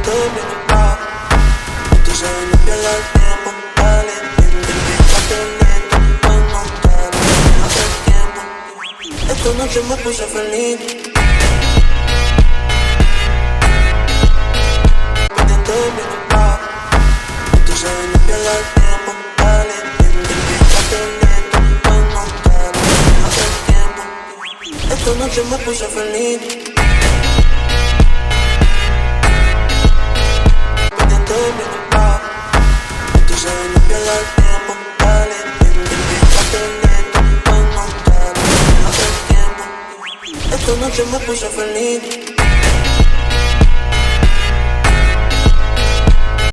pendiente de mi papá. Tú sabes no pierdas el tiempo, dale, invítate lento, vamos a darle hace tiempo. Esta noche me puse feliz. Pendiente de mi papá. Tú sabes no pierdas el tiempo, dale, invítate lento, vamos a darle hace tiempo. Esta noche me puse feliz. Pendiente de mi papá. Tú sabes no pierdas el tiempo, dale, invítate lento, vamos a darle hace tiempo. Esta noche me puse feliz.